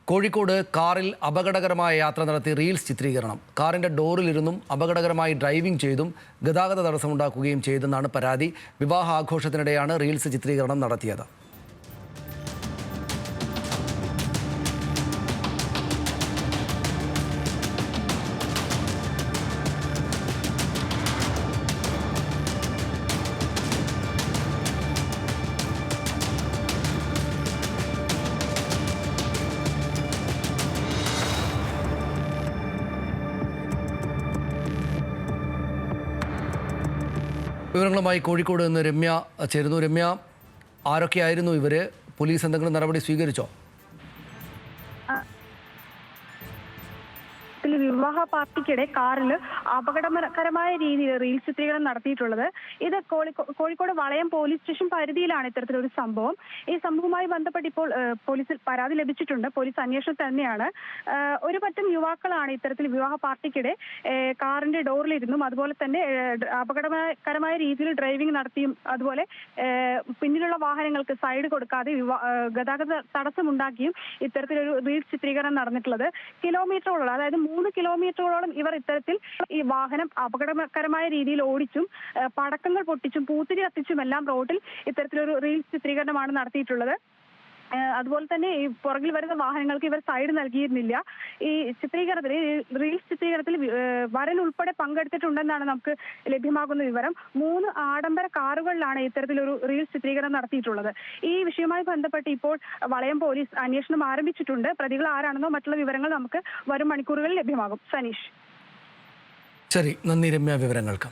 കോഴിക്കോട് കാറിൽ അപകടകരമായ യാത്ര നടത്തി റീൽസ് ചിത്രീകരണം. കാറിന്റെ ഡോറിലിരുന്നും അപകടകരമായി ഡ്രൈവിംഗ് ചെയ്തും ഗതാഗത തടസ്സമുണ്ടാക്കുകയും ചെയ്തെന്നാണ് പരാതി. വിവാഹ ആഘോഷത്തിനിടെയാണ് റീൽസ് ചിത്രീകരണം നടത്തിയത്. വിവരങ്ങളുമായി കോഴിക്കോട് നിന്ന് രമ്യ ചേരുന്നു. രമ്യ, ആരൊക്കെയായിരുന്നു ഇവർ? പോലീസ് എന്തെങ്കിലും നടപടി സ്വീകരിച്ചോ? വിവാഹ പാർട്ടിക്കിടെ കാറിൽ അപകടകരമായ രീതിയിൽ റീൽസ് ചിത്രീകരണം നടത്തിയിട്ടുള്ളത്. ഇത് കോഴിക്കോട് വളയം പോലീസ് സ്റ്റേഷൻ പരിധിയിലാണ് ഇത്തരത്തിലൊരു സംഭവം. ഈ സംഭവവുമായി ബന്ധപ്പെട്ട് ഇപ്പോൾ പോലീസിൽ പരാതി ലഭിച്ചിട്ടുണ്ട്. പോലീസ് അന്വേഷണം തന്നെയാണ്. ഒരു പറ്റം യുവാക്കളാണ് ഇത്തരത്തിൽ വിവാഹ പാർട്ടിക്കിടെ കാറിന്റെ ഡോറിലിരുന്നും അതുപോലെ തന്നെ അപകടകരമായ രീതിയിൽ ഡ്രൈവിംഗ് നടത്തിയും അതുപോലെ പിന്നിലുള്ള വാഹനങ്ങൾക്ക് സൈഡ് കൊടുക്കാതെ ഗതാഗത തടസ്സമുണ്ടാക്കിയും ഇത്തരത്തിലൊരു റീൽസ് ചിത്രീകരണം നടന്നിട്ടുള്ളത്. കിലോമീറ്ററോളം, അതായത് 3 കിലോമീറ്ററോളം ഇവർ ഇത്തരത്തിൽ ഈ വാഹനം അപകടകരമായ രീതിയിൽ ഓടിച്ചും പടക്കങ്ങൾ പൊട്ടിച്ചും പൂത്തിരി കത്തിച്ചുമെല്ലാം റോഡിൽ ഇത്തരത്തിലൊരു റീൽസ് ചിത്രീകരണമാണ് നടത്തിയിട്ടുള്ളത്. അതുപോലെ തന്നെ ഈ പുറകിൽ വരുന്ന വാഹനങ്ങൾക്ക് ഇവർ സൈഡ് നൽകിയിരുന്നില്ല. ഈ ചിത്രീകരണത്തിൽ, റീൽസ് ചിത്രീകരണത്തിൽ വരൻ ഉൾപ്പെടെ പങ്കെടുത്തിട്ടുണ്ടെന്നാണ് നമുക്ക് ലഭ്യമാകുന്ന വിവരം. 3 ആഡംബര കാറുകളിലാണ് ഇത്തരത്തിലൊരു റീൽസ് ചിത്രീകരണം നടത്തിയിട്ടുള്ളത്. ഈ വിഷയവുമായി ബന്ധപ്പെട്ട് ഇപ്പോൾ വളയം പോലീസ് അന്വേഷണം ആരംഭിച്ചിട്ടുണ്ട്. പ്രതികൾ ആരാണെന്നോ മറ്റുള്ള വിവരങ്ങൾ നമുക്ക് വരും മണിക്കൂറുകളിൽ ലഭ്യമാകും. സനീഷ്. ശരി, നന്ദി രമ്യ വിവരങ്ങൾക്ക്.